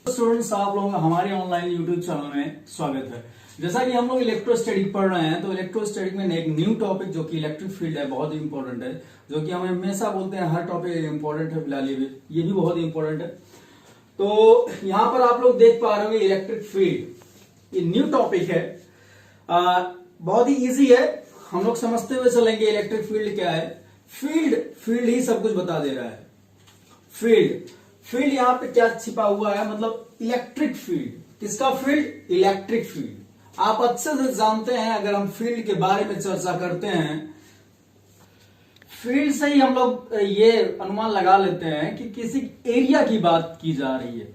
Students, आप लोगों का हमारे ऑनलाइन यूट्यूब चैनल में स्वागत है। जैसा कि हम लोग इलेक्ट्रोस्टैटिक पढ़ रहे हैं, तो इलेक्ट्रोस्टैटिक में एक न्यू टॉपिक जो कि इलेक्ट्रिक फील्ड है, बहुत ही इंपॉर्टेंट है, जो कि हम हमेशा बोलते हैं हर टॉपिक इंपॉर्टेंट है। फिलहाल ये भी बहुत इंपॉर्टेंट है। तो यहाँ पर आप लोग देख पा रहे होंगे इलेक्ट्रिक फील्ड, ये न्यू टॉपिक है, बहुत ही इजी है। हम लोग समझते हुए चलेंगे इलेक्ट्रिक फील्ड क्या है। फील्ड ही सब कुछ बता दे रहा है। फील्ड यहाँ पे क्या छिपा हुआ है, मतलब इलेक्ट्रिक फील्ड। किसका फील्ड? Electric field. आप अच्छे से जानते हैं, अगर हम फील्ड के बारे में चर्चा करते हैं, फील्ड से ही हम लोग ये अनुमान लगा लेते हैं कि किसी एरिया की बात की जा रही है।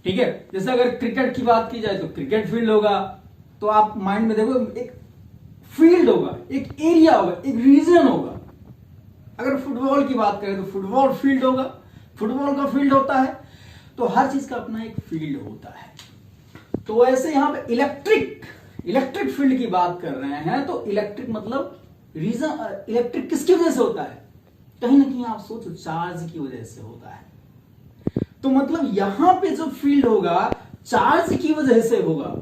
ठीक है, जैसे अगर क्रिकेट की बात की जाए तो क्रिकेट फील्ड होगा। तो आप माइंड में देखो, एक फील्ड होगा, एक एरिया होगा, एक रीजन होगा। अगर फुटबॉल की बात करें तो फुटबॉल फील्ड होगा, फुटबॉल का फील्ड होता है। तो हर चीज का अपना एक फील्ड होता है। तो ऐसे यहां पे इलेक्ट्रिक फील्ड की बात कर रहे हैं, तो इलेक्ट्रिक मतलब रीजन। इलेक्ट्रिक किसकी वजह से होता है? कहीं ना कहीं आप सोचो, चार्ज की वजह से होता है। तो मतलब यहां पे जो फील्ड होगा, चार्ज की वजह से होगा।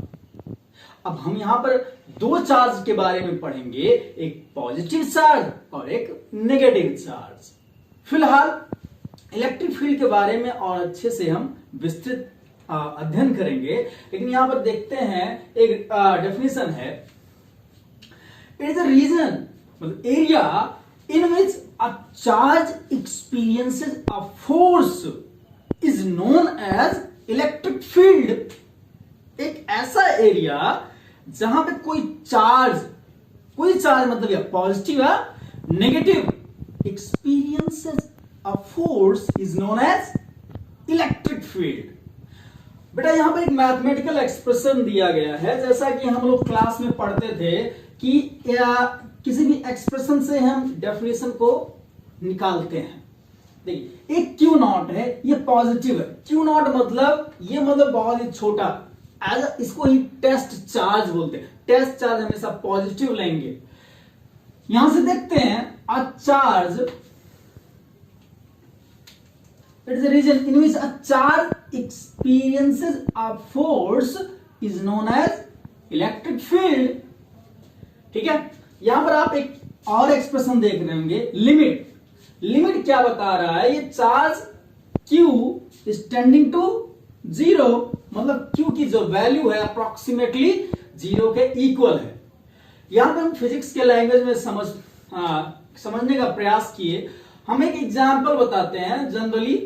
अब हम यहां पर दो चार्ज के बारे में पढ़ेंगे, एक पॉजिटिव चार्ज और एक नेगेटिव चार्ज। फिलहाल इलेक्ट्रिक फील्ड के बारे में और अच्छे से हम विस्तृत अध्ययन करेंगे, लेकिन यहां पर देखते हैं एक डेफिनेशन है। इट इज अ रीजन, मतलब area in which a charge experiences a force is known as electric field. एक ऐसा एरिया जहां पे कोई चार्ज मतलब या पॉजिटिव या negative experiences a force is known as electric field. बेटा यहां पर एक मैथमेटिकल एक्सप्रेशन दिया गया है, जैसा कि हम लोग क्लास में पढ़ते थे कि किसी भी एक्सप्रेशन से हम डेफिनेशन को निकालते हैं। देखिए, एक क्यू नॉट है, ये पॉजिटिव है। क्यू नॉट मतलब ये मतलब बहुत ही छोटा, इसको ही टेस्ट चार्ज बोलते हैं। टेस्ट चार्ज हमेशा पॉजिटिव लेंगे। यहां से देखते हैं, a charge, it is a region in which a charge experiences a force is known as electric field। ठीक है, यहां पर आप एक और एक्सप्रेशन देख रहे होंगे, लिमिट क्या बता रहा है? ये charge Q is tending to 0, मतलब Q की जो वैल्यू है अप्रोक्सीमेटली 0 के इक्वल है। यहां पर हम फिजिक्स के लैंग्वेज में समझने का प्रयास किए। हम एक एग्जाम्पल बताते हैं, जनरली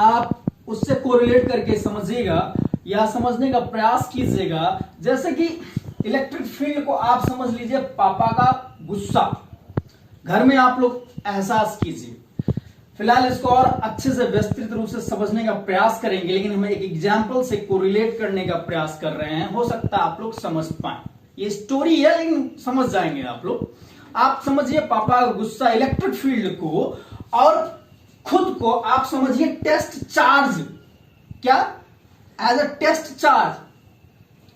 आप उससे कोरिलेट करके समझिएगा या समझने का प्रयास कीजिएगा। जैसे कि इलेक्ट्रिक फील्ड को आप समझ लीजिए पापा का गुस्सा। घर में आप लोग एहसास कीजिए। फिलहाल इसको और अच्छे से विस्तृत रूप से समझने का प्रयास करेंगे, लेकिन हम एक एग्जाम्पल से कोरिलेट करने का प्रयास कर रहे हैं। हो सकता है आप लोग समझ पाए। ये स्टोरी है, लेकिन समझ जाएंगे आप लोग। आप समझिए पापा का गुस्सा, इलेक्ट्रिक फील्ड को, और खुद को आप समझिए टेस्ट चार्ज। क्या? As a test charge.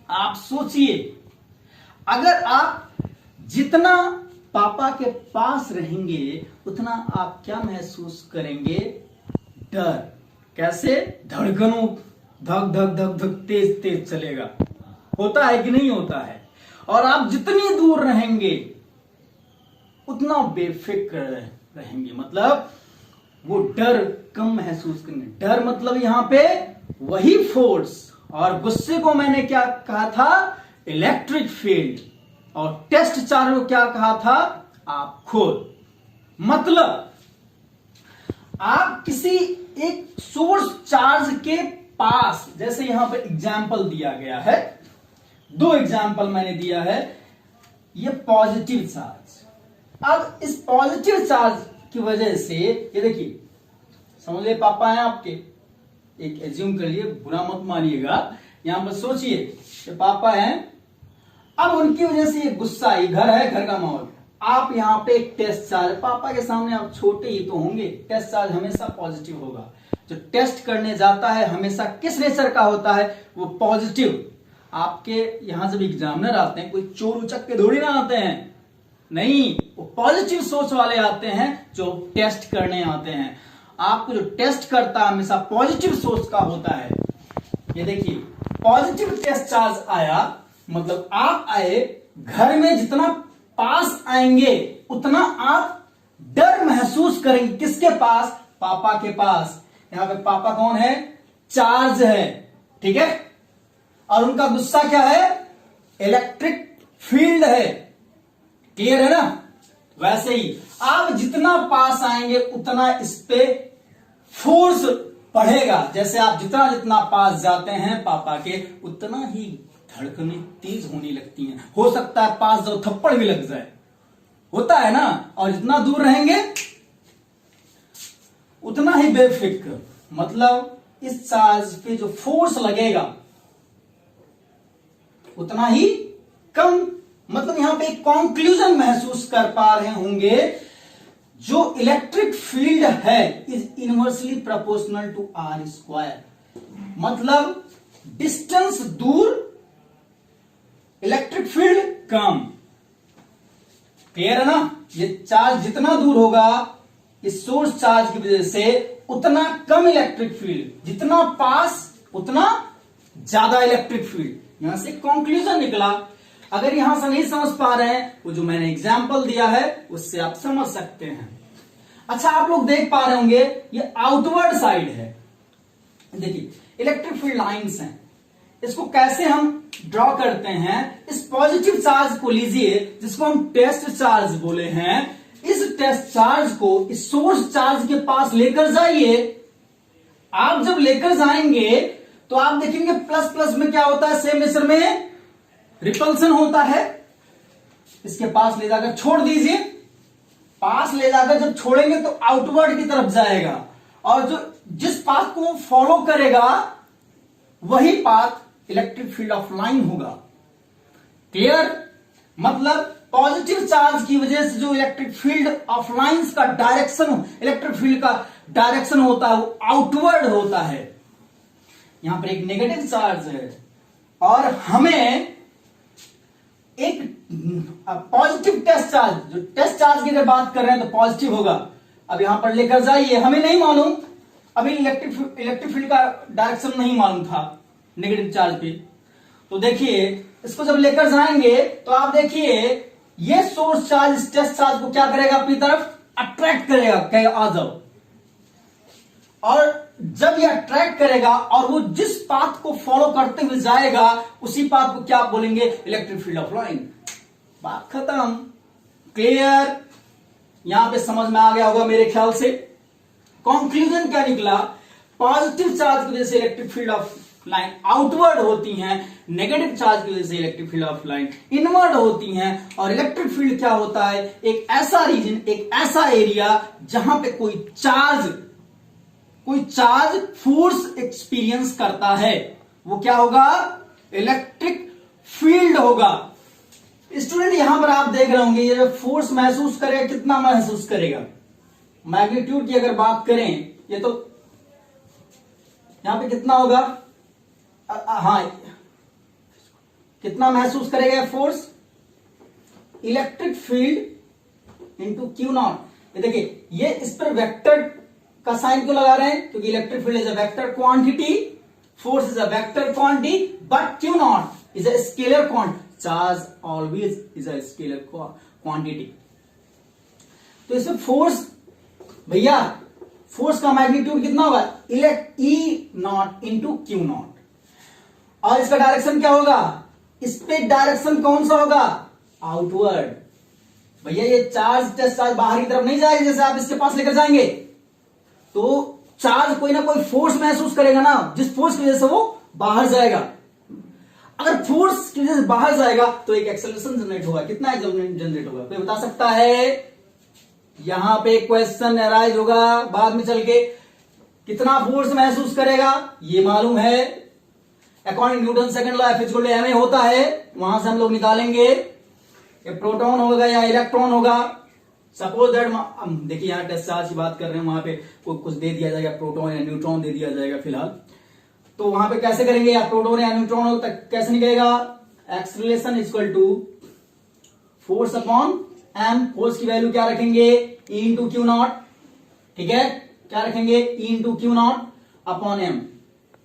आप सोचिए, अगर आप जितना पापा के पास रहेंगे उतना आप क्या महसूस करेंगे? डर। कैसे? धड़कनों धक धक धक धक तेज तेज चलेगा। होता है कि नहीं होता है? और आप जितनी दूर रहेंगे उतना बेफिक्र रहेंगे, मतलब वो डर कम महसूस करेंगे। डर मतलब यहां पे वही फोर्स, और गुस्से को मैंने क्या कहा था? Electric field. और टेस्ट चार्ज को क्या कहा था? आप खुद। मतलब आप किसी एक सोर्स चार्ज के पास, जैसे यहां पे एग्जाम्पल दिया गया है, दो एग्जाम्पल मैंने दिया है। ये पॉजिटिव चार्ज। अब इस पॉजिटिव चार्ज की वजह से, ये देखिए, समझ लिए पापा हैं आपके, एक एज्यूम कर लिए, बुरा मत मानिएगा। यहां पर सोचिए कि पापा हैं, अब उनकी वजह से ये गुस्सा, ये घर है, घर का माहौल। आप यहां पे एक टेस्ट चार्ज, पापा के सामने आप छोटे ही तो होंगे, टेस्ट चार्ज हमेशा पॉजिटिव होगा। जो टेस्ट करने जाता है हमेशा किस नेचर का होता है? वो पॉजिटिव। आपके यहां जब एग्जामिनर आते हैं, कोई चोर उचक के थोड़ी ना आते हैं, नहीं, वो पॉजिटिव सोच वाले आते हैं जो टेस्ट करने आते हैं। आपको जो टेस्ट करता है हमेशा पॉजिटिव सोच का होता है। ये देखिए पॉजिटिव टेस्ट चार्ज आया, मतलब आप आए, घर में जितना पास आएंगे उतना आप डर महसूस करेंगे। किसके पास? पापा के पास। यहां पे पापा कौन है? चार्ज है, ठीक है। और उनका गुस्सा क्या है? इलेक्ट्रिक फील्ड है। क्लियर है ना? वैसे ही आप जितना पास आएंगे उतना इस पे फोर्स बढ़ेगा। जैसे आप जितना जितना पास जाते हैं पापा के, उतना ही धड़कनें तेज होने लगती हैं। हो सकता है पास जाओ थप्पड़ भी लग जाए, होता है ना। और जितना दूर रहेंगे उतना ही बेफिक्र, मतलब इस चार्ज पे जो फोर्स लगेगा उतना ही कम। मतलब यहां पे एक कंक्लूजन महसूस कर पा रहे होंगे, जो इलेक्ट्रिक फील्ड है is inversely proportional to r square. मतलब डिस्टेंस दूर, इलेक्ट्रिक फील्ड कम। क्लियर है ना? ये चार्ज जितना दूर होगा इस सोर्स चार्ज की वजह से उतना कम इलेक्ट्रिक फील्ड, जितना पास उतना ज्यादा इलेक्ट्रिक फील्ड। यहां से कंक्लूजन निकला। अगर यहां से नहीं समझ पा रहे हैं, वो जो मैंने एग्जाम्पल दिया है उससे आप समझ सकते हैं। अच्छा, आप लोग देख पा रहे होंगे ये आउटवर्ड साइड है। देखिए इलेक्ट्रिक फील्ड लाइंस हैं, इसको कैसे हम ड्रॉ करते हैं? इस पॉजिटिव चार्ज को लीजिए जिसको हम टेस्ट चार्ज बोले हैं। इस टेस्ट चार्ज को इस सोर्स चार्ज के पास लेकर जाइए। आप जब लेकर जाएंगे तो आप देखेंगे प्लस प्लस में क्या होता है? सेम नेचर में रिपल्सन होता है। इसके पास ले जाकर छोड़ दीजिए। पास ले जाकर जब छोड़ेंगे तो आउटवर्ड की तरफ जाएगा, और जो जिस पाथ को फॉलो करेगा वही path electric field of line होगा। क्लियर? मतलब पॉजिटिव चार्ज की वजह से जो इलेक्ट्रिक फील्ड ऑफ लाइंस का डायरेक्शन, इलेक्ट्रिक फील्ड का डायरेक्शन होता है वो आउटवर्ड होता है। यहां पर एक नेगेटिव चार्ज है और हमें एक पॉजिटिव टेस्ट चार्ज, जो टेस्ट चार्ज की अगर बात कर रहे हैं तो पॉजिटिव होगा। अब यहां पर लेकर जाइए, हमें नहीं मालूम, अभी इलेक्ट्रिक फील्ड का डायरेक्शन नहीं मालूम था नेगेटिव चार्ज पे। तो देखिए इसको जब लेकर जाएंगे तो आप देखिए ये सोर्स चार्ज इस टेस्ट चार्ज को क्या करेगा? अपनी तरफ अट्रैक्ट करेगा, कहेगा आ जाओ। और जब ये अट्रैक्ट करेगा और वो जिस पाथ को फॉलो करते हुए जाएगा उसी पाथ को क्या बोलेंगे? Electric field of line. बात खत्म। क्लियर? यहां पे समझ में आ गया होगा मेरे ख्याल से। कंक्लूजन क्या निकला? पॉजिटिव चार्ज की वजह से electric field of line outward होती हैं, नेगेटिव चार्ज की वजह से electric field of line inward होती हैं। और इलेक्ट्रिक फील्ड क्या होता है? एक ऐसा रीजन, एक ऐसा एरिया जहां पे कोई चार्ज फोर्स एक्सपीरियंस करता है, वो क्या होगा? इलेक्ट्रिक फील्ड होगा। स्टूडेंट यहां पर आप देख रहे होंगे ये जब फोर्स महसूस करेगा, कितना महसूस करेगा? मैग्नीट्यूड की अगर बात करें, ये तो यहां पे कितना होगा? हाँ, कितना महसूस करेगा force? Electric field into Q not. ये देखिए ये इस पर वेक्टर का साइन क्यों लगा रहे हैं? क्योंकि electric field is a vector quantity, force is a vector quantity, but Q not is a scalar quantity. Charge always is a scalar quantity. तो इसमें फोर्स, भैया फोर्स का मैग्नीट्यूड कितना होगा? ई नॉट इंटू क्यू नॉट। और इसका direction क्या होगा? इस पे डायरेक्शन कौन सा होगा? आउटवर्ड। भैया ये चार्ज टेस्ट चार्ज बाहर की तरफ नहीं जाएगा, जैसे आप इसके पास लेकर जाएंगे तो चार्ज कोई ना कोई फोर्स महसूस करेगा ना, जिस फोर्स की वजह से वो बाहर जाएगा। अगर फोर्स की वजह से बाहर जाएगा तो एक एक्सेलरेशन जनरेट होगा। कितना जनरेट होगा? कोई बता सकता है? यहां पे क्वेश्चन अराइज होगा बाद में चल के, कितना फोर्स महसूस करेगा ये मालूम है। According Newton second law F = ma होता है, वहां से हम लोग निकालेंगे ये प्रोटॉन होगा या इलेक्ट्रॉन होगा। सपोज दैट, देखिए यहां टेस्ट चार्ज की बात कर रहे हैं, वहां पे कुछ दे दिया जाएगा, प्रोटॉन या न्यूट्रॉन दे दिया जाएगा फिलहाल। तो वहां पे कैसे करेंगे? या प्रोटॉन या न्यूट्रॉन हो तक कैसे निकलेगा? Acceleration equal to force upon m. Force की वैल्यू क्या रखेंगे? E × Q0। ठीक है, क्या रखेंगे? E × Q0 upon m.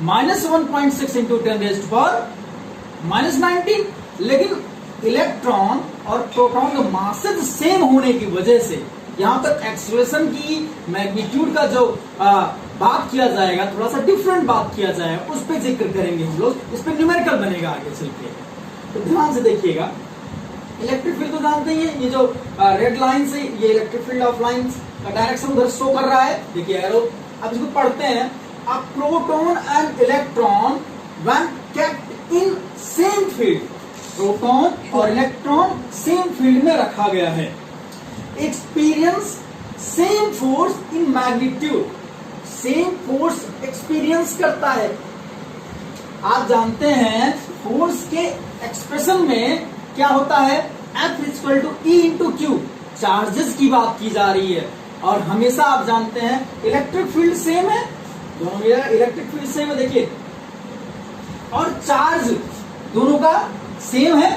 -1.6 into 10⁻⁻19। लेकिन इलेक्ट्रॉन और प्रोटॉन का मासेज सेम होने की वजह से यहां पर एक्सेलरेशन की मैग्नीट्यूड का जो बात किया जाएगा, थोड़ा सा डिफरेंट बात किया जाएगा, उस पर जिक्र करेंगे हम लोग। इस पर न्यूमेरिकल बनेगा आगे चल के। तो ध्यान से देखिएगा, इलेक्ट्रिक फील्ड तो जानते ही हैं, ये जो रेड लाइन से ये इलेक्ट्रिक फील्ड ऑफ लाइंस का डायरेक्शन उधर शो कर रहा है, देखिए एरो। अब इसको पढ़ते हैं। A proton and electron when kept in same field, proton और इलेक्ट्रॉन सेम फील्ड में रखा गया है, experience same force in magnitude, same force experience करता है। आप जानते हैं फोर्स के एक्सप्रेशन में क्या होता है, F = E × Q, चार्जेस की बात की जा रही है। और हमेशा आप जानते हैं इलेक्ट्रिक फील्ड सेम है, दोनों में इलेक्ट्रिक फील्ड सेम है, देखिए, और चार्ज दोनों का सेम है।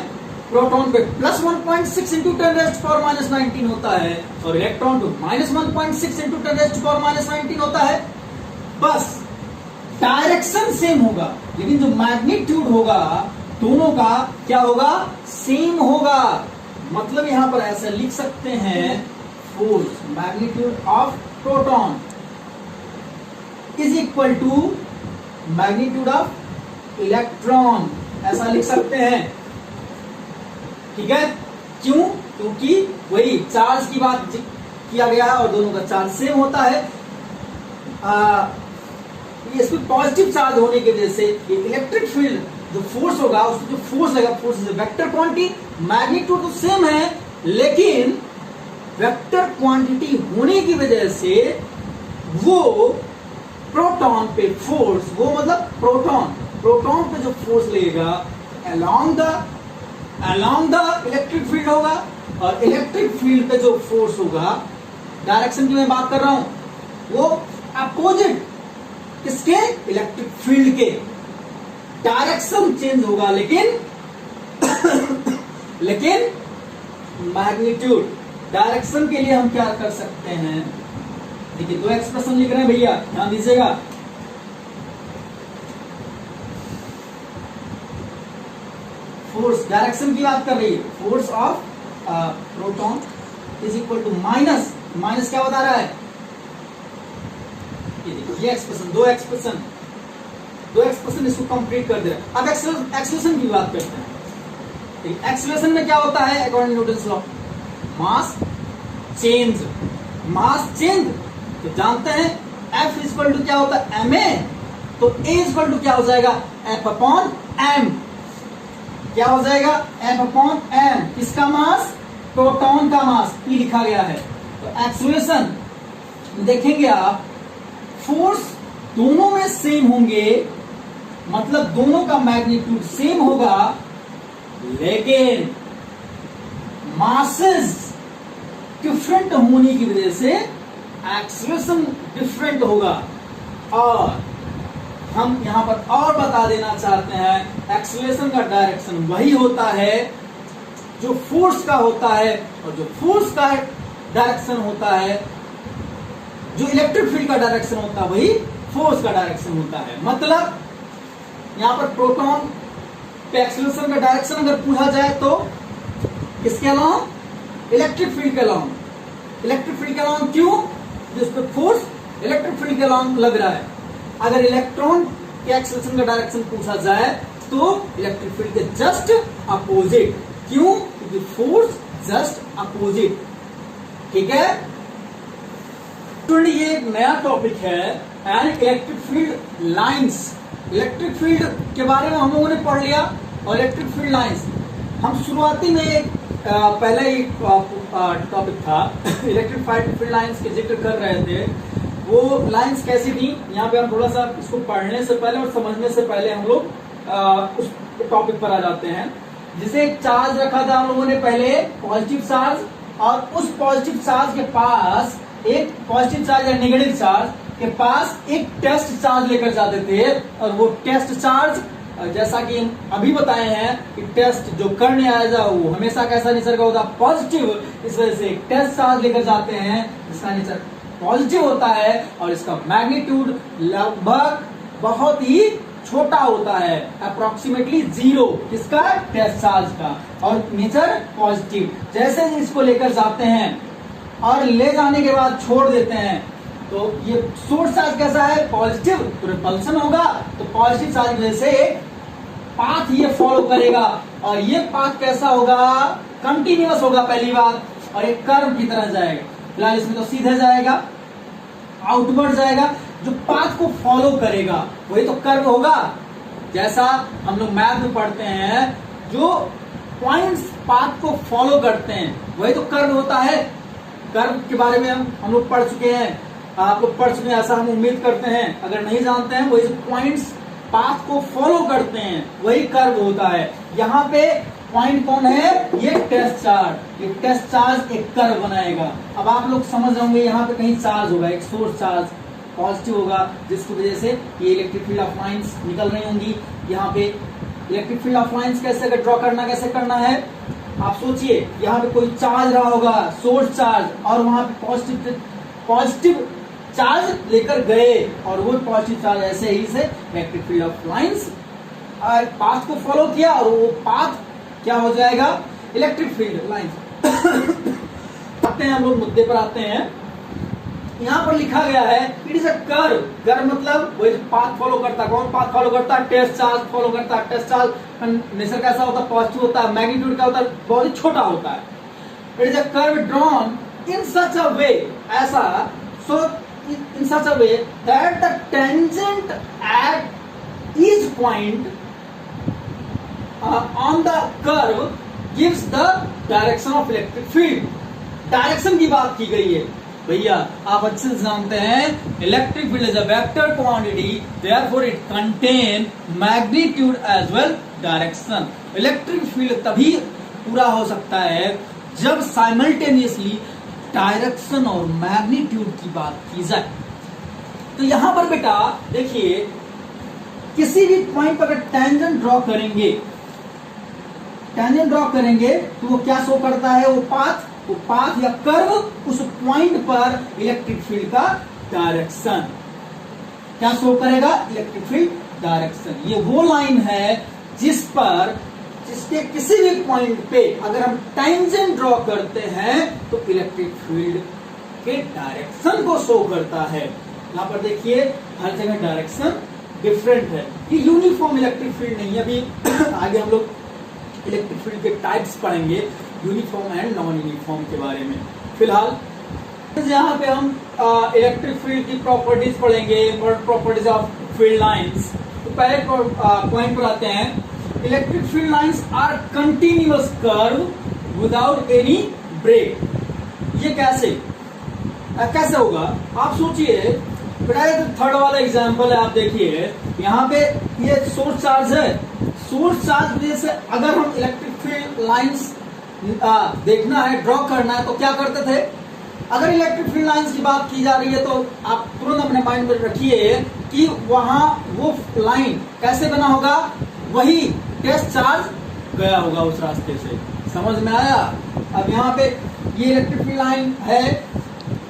प्रोटॉन पे +1.6 इंटू 10⁻⁻19 होता है और इलेक्ट्रॉन पे -1.6 इंटू 10⁻⁻19 होता है। बस डायरेक्शन सेम होगा, लेकिन जो मैग्नीट्यूड होगा दोनों का क्या होगा, सेम होगा। मतलब यहां पर ऐसा लिख सकते हैं, force magnitude of proton is equal to magnitude of electron, ऐसा लिख सकते हैं। ठीक है, क्यों? क्योंकि वही चार्ज की बात किया गया है और दोनों का चार्ज सेम होता है। इसमें पॉजिटिव चार्ज होने की वजह से ये इलेक्ट्रिक फील्ड जो फोर्स होगा, उसको जो फोर्स लगेगा, force is vector quantity, magnitude तो सेम है, लेकिन वेक्टर क्वांटिटी होने की वजह से वो प्रोटॉन पे फोर्स, वो मतलब प्रोटॉन पे जो फोर्स लगेगा अलोंग द इलेक्ट्रिक फील्ड होगा, और इलेक्ट्रिक फील्ड पे जो फोर्स होगा, डायरेक्शन की मैं बात कर रहा हूं, वो अपोजिट किसके, इलेक्ट्रिक फील्ड के। डायरेक्शन चेंज होगा लेकिन मैग्नीट्यूड, डायरेक्शन के लिए हम क्या कर सकते हैं, देखिए दो एक्सप्रेशन लिख रहे हैं भैया, ध्यान दीजिएगा। फोर्स डायरेक्शन की बात कर रही है, force of proton is equal to minus क्या बता रहा है, ये एक्सप्रेशन, दो एक्सप्रेशन इसको कंप्लीट कर दे रहा है। अब एक्सेलरेशन की बात करते हैं। एक्सेलरेशन में क्या होता है, according Newton's law, mass change. तो जानते हैं F = क्या होता है, ma, तो A = क्या हो जाएगा, F/m। क्या हो जाएगा, F/m। किसका मास, प्रोटॉन का मास, E लिखा गया है। तो एक्सेलरेशन देखेंगे आप, फोर्स दोनों में सेम होंगे, मतलब दोनों का मैग्नीट्यूड सेम होगा, लेकिन मासेस डिफरेंट होने की वजह से एक्सेलरेशन डिफरेंट होगा। और हम यहां पर और बता देना चाहते हैं, एक्सेलरेशन का डायरेक्शन वही होता है जो फोर्स का होता है, और जो फोर्स का डायरेक्शन होता है, जो इलेक्ट्रिक फील्ड का डायरेक्शन होता है, वही फोर्स का डायरेक्शन होता है। मतलब यहां पर प्रोटॉन पे एक्सेलरेशन का डायरेक्शन अगर पूछा जाए तो किसके अलावा, इलेक्ट्रिक फील्ड के अलावा। इलेक्ट्रिक फील्ड के अलावा क्यों, जिस पर फोर्स इलेक्ट्रिक फील्ड के अलावा लग रहा है। अगर इलेक्ट्रॉन के एक्सेलरेशन का डायरेक्शन पूछा जाए तो इलेक्ट्रिक फील्ड के जस्ट अपोजिट। क्यों, क्योंकि फोर्स जस्ट अपोजिट। ठीक है, तो ये एक नया टॉपिक है, and electric field lines. Electric field के बारे में हम लोगों ने पढ़ लिया, और इलेक्ट्रिक फील्ड लाइंस हम शुरुआती में पहले ही टॉपिक था, इलेक्ट्रिक फील्ड लाइंस के जिक्र कर रहे थे। वो लाइंस कैसी थी, यहाँ पे हम थोड़ा सा इसको पढ़ने से पहले और समझने से पहले हम लोग उस टॉपिक पर आ जाते हैं। जिसे एक चार्ज रखा था हम लोगों ने पहले, पॉजिटिव चार्ज, और उस पॉजिटिव चार्ज के पास एक पॉजिटिव चार्ज या नेगेटिव चार्ज के पास एक टेस्ट चार्ज लेकर जाते थे, और वो टेस्ट चार्ज, जैसा कि हम अभी बताए हैं कि टेस्ट जो करने आएगा वो हमेशा कैसा नेचर का होता है, पॉजिटिव। इस वजह से एक टेस्ट चार्ज लेकर जाते हैं जिसका नेचर पॉजिटिव होता है, और इसका मैग्नीट्यूड लगभग बहुत ही छोटा होता है, अप्रोक्सीमेटली 0, किसका? टेस्ट चार्ज का, और नेचर पॉजिटिव। जैसे ही इसको लेकर जाते हैं और ले जाने के बाद छोड़ देते हैं, तो ये सोर्स चार्ज कैसा है? पॉजिटिव, तो रिपल्सन होगा, तो पॉजिटिव चार्ज वजह से पाथ ये फॉलो करेगा, और ये पाथ कैसा होगा? कंटिन्यूअस होगा पहली बात, और एक कर्व की तरह जाएगा। फिलहाल इसमें तो सीधे जाएगा, आउटवर्ड जाएगा, जो पाथ को फॉलो करेगा वही तो कर्व होगा। जैसा हम लोग मैथ में पढ़ते हैं, जो पॉइंट्स पाथ को फॉलो करते हैं वही तो कर्व होता है। कर्व के बारे में हम लोग पढ़ चुके हैं, आप लोग पढ़ चुके हैं, ऐसा हम उम्मीद करते हैं। अगर नहीं जानते हैं, वही जो पॉइंट्स पाथ को फॉलो करते हैं वही कर्व होता है। यहाँ पे पॉइंट कौन है? ये टेस्ट चार्ज। ये टेस्ट चार्ज एक कर्व बनाएगा। अब आप लोग समझ होंगे, यहाँ पे कहीं चार्ज होगा, एक सोर्स चार्ज पॉजिटिव होगा, जिसकी वजह से ये इलेक्ट्रिक फील्ड ऑफ लाइंस निकल रही होंगी। यहाँ पे इलेक्ट्रिक फील्ड ऑफ लाइंस कैसे ड्रॉ करना, कैसे करना है? आप सोचिए, यहाँ पे कोई चार्ज रहा होगा, सोर्स चार्ज, और वहां पे पॉजिटिव चार्ज लेकर गए, और वो पॉजिटिव चार्ज ऐसे ही से electric field of lines path को फॉलो किया, और वो पाथ क्या हो जाएगा? Electric field lines. आते हैं हम लोग मुद्दे पर आते हैं। यहाँ पर लिखा गया है it is a curve. Curve मतलब वही पाथ फॉलो करता है। कौन पाथ फॉलो करता है? टेस्ट चार्ज फॉलो करता है। टेस्ट चार्ज नेचर कैसा होता है? पॉजिटिव होता है। मैग्नीट्यूड क्या होता है? बहुत ही छोटा होता है। It is a curve drawn in such a way, ऐसा, so in such a way that the tangent at each point on the curve gives the direction of electric field. Direction की बात की गई है भैया, आप अच्छे से जानते हैं electric field is a vector quantity, therefore it contain magnitude as well direction. Electric field तभी पूरा हो सकता है जब साइमल्टेनियसली डायरेक्शन और मैग्नीट्यूड की बात की जाए। तो यहां पर बेटा देखिए, किसी भी पॉइंट पर अगर टेंजेंट ड्रॉ करेंगे, टेंजेंट ड्रॉ करेंगे तो वो क्या शो करता है? वो पाथ या कर्व, उस पॉइंट पर इलेक्ट्रिक फील्ड का डायरेक्शन क्या शो करेगा? Electric field direction. ये वो लाइन है जिसके किसी भी पॉइंट पे अगर हम टेंजेंट ड्रॉ करते हैं तो इलेक्ट्रिक फील्ड के डायरेक्शन को शो करता है। यहाँ पर देखिए, हर जगह डायरेक्शन डिफरेंट है। ये यूनिफॉर्म इलेक्ट्रिक फील्ड नहीं है। अभी आगे हम लोग इलेक्ट्रिक फील्ड के टाइप्स पढ़ेंगे, यूनिफॉर्म एंड नॉन यूनिफॉर्म के बारे में। फिलहाल यहाँ पे हम इलेक्ट्रिक फील्ड की प्रॉपर्टीज पढ़ेंगे, प्रॉपर्टीज ऑफ फील्ड लाइंस। तो पहले पॉइंट पर आते हैं, electric field lines are continuous curve without any break. ये कैसे होगा? आप सोचिए, थर्ड वाला एग्जांपल है, आप देखिए यहाँ पे ये सोर्स चार्ज है। सोर्स चार्ज वजह से अगर हम इलेक्ट्रिक फील्ड लाइंस देखना है, ड्रॉ करना है, तो क्या करते थे? अगर इलेक्ट्रिक फील्ड लाइंस की बात की जा रही है तो आप तुरंत अपने माइंड में रखिए कि वहां वो लाइन कैसे बना होगा? वही टेस्ट चार्ज गया होगा उस रास्ते से। समझ में आया? अब यहाँ पे ये इलेक्ट्रिक फील्ड लाइन है,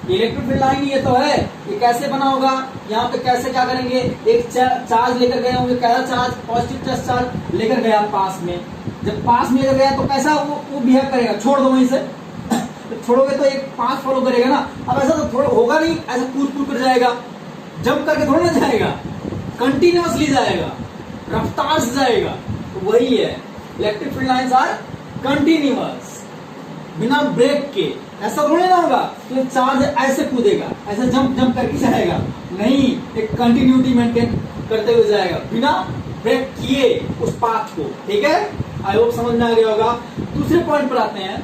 इलेक्ट्रिक फील्ड लाइन ये तो है, ये कैसे बना होगा? यहाँ पे कैसे क्या करेंगे? एक चार्ज लेकर गए होंगे, कैसा चार्ज? पॉजिटिव टेस्ट चार्ज लेकर गया पास में। जब पास में लेकर गया तो कैसा वो बिहेव करेगा? छोड़ दो वहीं से, तो छोड़ोगे तो एक पाथ फॉलो करेगा ना। अब ऐसा तो थोड़ा होगा नहीं, ऐसा कूद कर जाएगा, जंप करके थोड़ा ना जाएगा, कंटिन्यूअसली जाएगा, रफ्तार से जाएगा। तो वही है, electric field lines are continuous, बिना ब्रेक के। ऐसा थोड़ी ना होगा तो चार्ज ऐसे कूदेगा, ऐसे जंप करके जाएगा, नहीं, एक कंटिन्यूटी मेंटेन करते हुए जाएगा बिना ब्रेक किए उस पाथ को। ठीक है, आई होप समझ में आ गया होगा। दूसरे पॉइंट पर आते हैं,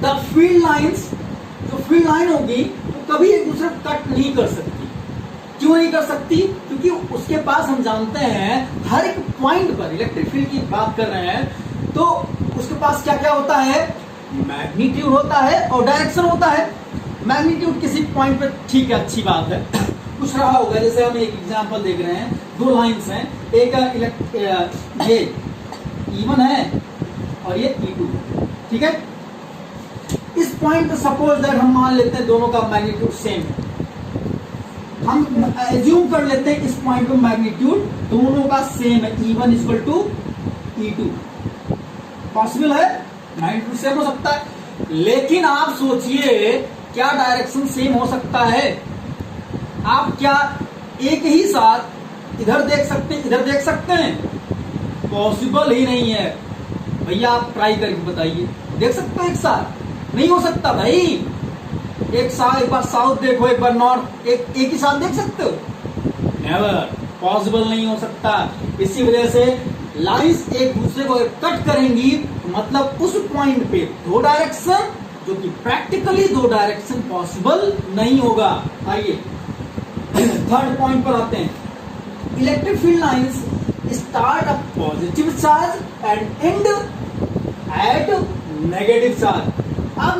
द फील्ड लाइंस, जो फील्ड लाइन होगी वो कभी एक दूसरे को कट नहीं कर सकती। क्यों नहीं कर सकती? क्योंकि उसके पास हम जानते हैं हर एक पॉइंट पर, इलेक्ट्रिक फील्ड की बात कर रहे हैं तो उसके पास क्या क्या होता है? मैग्नीट्यूड होता है और डायरेक्शन होता है। मैग्नीट्यूड किसी पॉइंट पे ठीक है, अच्छी बात है, कुछ रहा होगा। जैसे हम एक एग्जांपल देख रहे हैं, दो लाइंस हैं, एक ये E1 है और ये E2, ठीक है। इस पॉइंट पे सपोज दैट हम मान लेते हैं दोनों का मैग्नीट्यूड सेम है। हम एज्यूम कर लेते हैं इस पॉइंट पे मैग्नीट्यूड दोनों का सेम है, E1 equal to E2। Possible है, मैग्नीट्यूड सेम हो सकता है, लेकिन आप सोचिए क्या डायरेक्शन सेम हो सकता है? आप क्या एक ही साथ इधर देख सकते हैं, इधर देख सकते हैं? पॉसिबल ही नहीं है भैया, आप ट्राई करके बताइए, देख सकते हो एक साथ? नहीं हो सकता भाई। एक बार साउथ देखो, एक बार नॉर्थ, एक ही साथ देख सकते हो? नेवर, पॉसिबल नहीं हो सकता। इसी वजह से लाइंस एक दूसरे को कट करेंगी, मतलब उस पॉइंट पे दो डायरेक्शन, जो कि प्रैक्टिकली दो डायरेक्शन पॉसिबल नहीं होगा। आइए थर्ड पॉइंट पर आते हैं। Electric field lines start a positive charge and end at negative charge. अब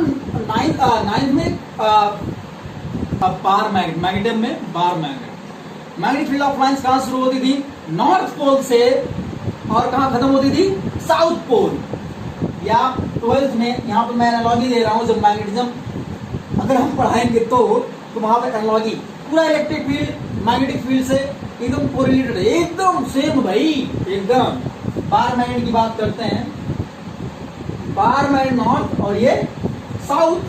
नाइन्थ में बार मैग्नेट, मैग्नेटिज्म में bar magnet. Magnetic field of lines कहां शुरू होती थी? नॉर्थ पोल से, और कहां खत्म होती थी? South pole. या 12th में, यहाँ पर मैं एनालॉजी दे रहा हूं, जब मैग्नेटिज्म अगर हम पढ़ाएंगे तो वहां पर एनालॉजी पूरा इलेक्ट्रिक फील्ड मैग्नेटिक फील्ड से एकदम कोरिलेटेड, एकदम सेम भाई, एकदम। बार मैग्नेट की बात करते हैं, बार मैग्नेट नॉर्थ और ये साउथ।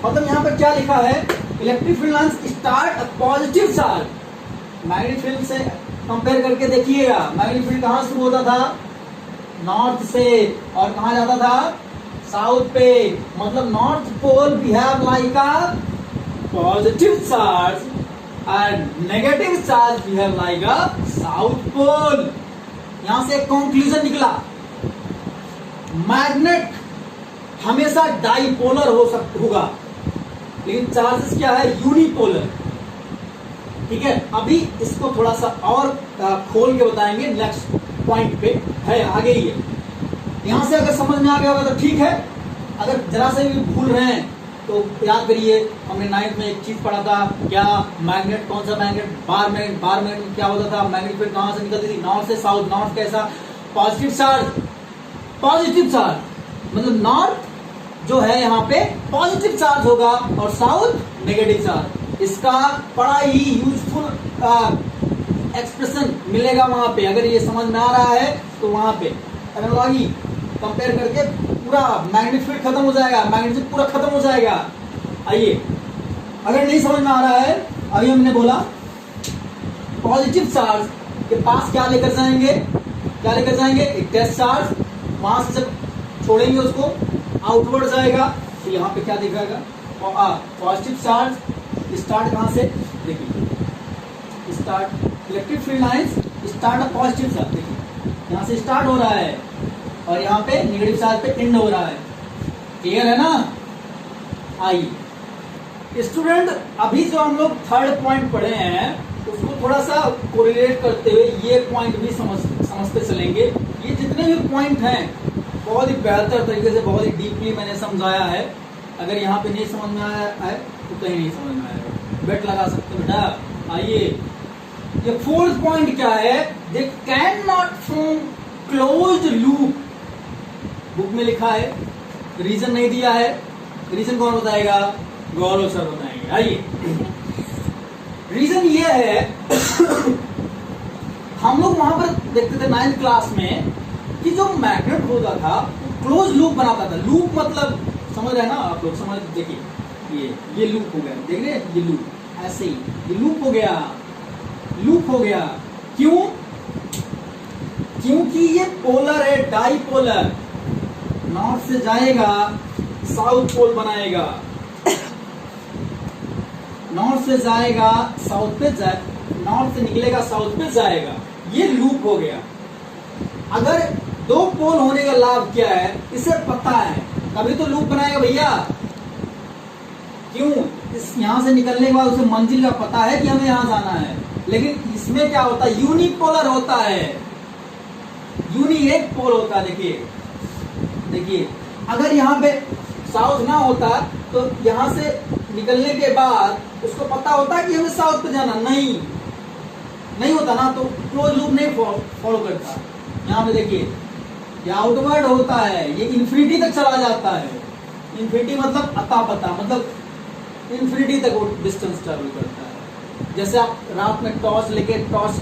मतलब यहाँ पर क्या लिखा है? Electric field lines start a positive charge. Magnetic field से कंपेयर करके देखिएगा, मैग्नेटिक फील्ड कहां शुरू होता था? नॉर्थ से, और कहां जाता था? साउथ पे। मतलब north pole behave like a positive charge and negative charge behave like a south pole. यहां से एक कंक्लूजन निकला, मैग्नेट हमेशा डाइपोलर होगा, लेकिन चार्जेस क्या है? यूनिपोलर। ठीक है, अभी इसको थोड़ा सा और खोल के बताएंगे नेक्स्ट पॉइंट पे, है आगे ही है। यहां से अगर समझ में आ गया होगा तो ठीक है, अगर जरा से भी भूल रहे हैं तो याद करिए, हमने 9th में एक चीज पढ़ा था, क्या? मैग्नेट, कौन सा magnet? Bar magnet. Bar magnet में क्या होता था? मैग्नेटिक फील्ड कहां से निकलती थी? नॉर्थ से साउथ। नॉर्थ कैसा? Positive charge, positive charge. मतलब नॉर्थ जो है यहाँ पे पॉजिटिव चार्ज होगा और साउथ नेगेटिव चार्ज। इसका बड़ा ही यूजफुल एक्सप्रेशन मिलेगा वहां पे, अगर ये समझ में आ रहा है तो वहां पे एनालॉजी कंपेयर करके पूरा मैग्नेटिक फील्ड खत्म हो जाएगा, मैग्नेटिज्म पूरा खत्म हो जाएगा। आइए, अगर नहीं समझ में आ रहा है, अभी हमने बोला पॉजिटिव चार्ज के पास क्या लेकर जाएंगे? क्या लेकर जाएंगे? एक टेस्ट चार्ज। वहां से जब छोड़ेंगे उसको, आउटवर्ड जाएगा, तो यहाँ पे क्या दिखाएगा? पॉजिटिव चार्ज स्टार्ट कहां से? देखिए, start electric field lines start a positive charge. देखिए यहाँ से स्टार्ट हो रहा है और यहाँ पे नेगेटिव चार्ज पे एंड हो रहा है। क्लियर है ना? आइए स्टूडेंट, अभी जो हम लोग थर्ड पॉइंट पढ़े हैं उसको थोड़ा सा कोरिलेट करते हुए ये पॉइंट भी समझते चलेंगे। ये जितने भी पॉइंट हैं बहुत ही बेहतर तरीके से, बहुत ही डीपली मैंने समझाया है। अगर यहाँ पे नहीं समझ में आया है तो कहीं नहीं समझ में आएगा, बेट लगा सकते हो बेटा। आइए, ये फोर्थ पॉइंट क्या है? They can not form closed loop. Book में लिखा है, रीजन नहीं दिया है। रीजन कौन बताएगा? गौरव सर बताएंगे। आइए, रीजन ये है हम लोग वहां पर देखते थे 9th क्लास में कि जो मैग्नेट होता था क्लोज लूप बनाता था। लूप मतलब समझ रहे हैं ना आप लोग? समझ, देखिए ये लूप हो गया, देख रहे हैं? ये लूप ऐसे ही, ये लूप हो गया, लूप हो गया। क्यों? क्योंकि ये पोलर है, डाइपोलर। नॉर्थ से जाएगा साउथ पोल बनाएगा, नॉर्थ से जाएगा साउथ पे जाए, नॉर्थ से निकलेगा साउथ पे जाएगा। ये लूप हो गया। अगर दो पोल होने का लाभ क्या है इसे पता है, तभी तो लूप बनाएगा भैया। क्यों? इस यहां से निकलने के बाद उसे मंजिल का पता है कि हमें यहां जाना है। लेकिन इसमें क्या होता है? यूनिपोलर होता है, यूनिक पोल होता है। देखिए देखिए, अगर यहाँ पे साउथ ना होता तो यहां से निकलने के बाद उसको पता होता कि हमें साउथ पे जाना, नहीं होता ना, तो क्लोज लूप नहीं फॉलो करता। यहाँ पे देखिए, ये आउटवर्ड होता है, ये इन्फिनिटी तक चला जाता है। इन्फिनिटी मतलब अता पता, मतलब इन्फिनिटी तक वो डिस्टेंस ट्रेवल करता है। जैसे आप रात में टॉर्च लेके टॉर्च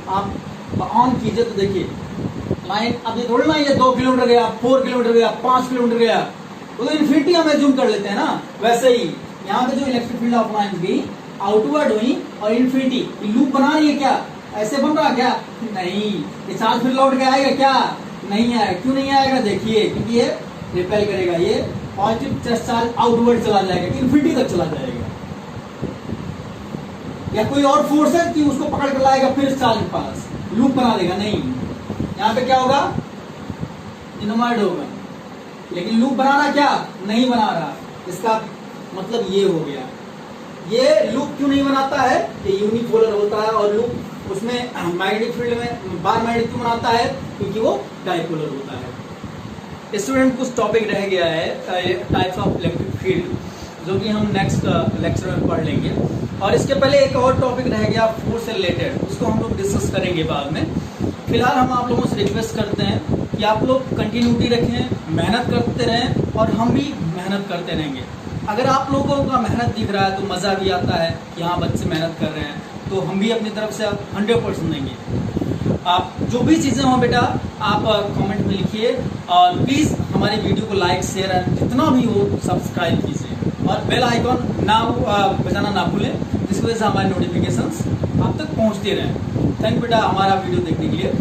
आप ऑन कीजिए तो देखिए लाइन, अब ये थोड़ी ना ये 2 किलोमीटर गया, 4 किलोमीटर गया, 5 किलोमीटर गया, वो तो इन्फिनिटी हम एज्यूम कर लेते हैं ना। वैसे ही यहाँ पे जो इलेक्ट्रिक फील्ड ऑफ लाइन गई आउटवर्ड हुई और इन्फिनिटी लूप बना रही है क्या, ऐसे बन रहा क्या, नहीं। ये चार्ज फिर लौट के आएगा क्या, नहीं आएगा। क्यों नहीं आएगा, देखिए क्योंकि ये रिपेल करेगा, ये पॉजिटिव चार्ज आउटवर्ड चला जाएगा, इन्फिनिटी तक चला जाएगा। या कोई और फोर्स है कि उसको पकड़ कर लाएगा फिर चार्ज पास लूप बना देगा, नहीं। यहाँ पे क्या होगा, इनवर्ड होगा, लेकिन लूप बनाना क्या नहीं बना रहा। इसका मतलब ये हो गया। ये लूप क्यों नहीं बनाता है, ये यूनिपोलर होता है और लूप उसमें मैग्नेटिक फील्ड में बार मैग्नेटिक क्यों बनाता है, क्योंकि वो डाइपोलर होता है। स्टूडेंट कुछ टॉपिक रह गया है टाइप्स ऑफ इलेक्ट्रिक फील्ड, जो कि हम नेक्स्ट लेक्चर में पढ़ लेंगे। और इसके पहले एक और टॉपिक रह गया फोर्स से रिलेटेड, उसको हम लोग डिस्कस करेंगे बाद में। फिलहाल हम आप लोगों से रिक्वेस्ट करते हैं कि आप लोग कंटिन्यूटी रखें, मेहनत करते रहें और हम भी मेहनत करते रहेंगे। अगर आप लोगों का मेहनत दिख रहा है तो मज़ा भी आता है कि हाँ बच्चे मेहनत कर रहे हैं, तो हम भी अपनी तरफ से 100% देंगे। आप जो भी चीज़ें हों बेटा आप कमेंट में लिखिए और प्लीज़ हमारे वीडियो को लाइक शेयर एंड जितना भी हो सब्सक्राइब कीजिए और बेल आइकॉन ना बजाना ना भूलें, जिसकी वजह से हमारे नोटिफिकेशंस आप तक पहुंचते रहें। थैंक बेटा हमारा वीडियो देखने के लिए।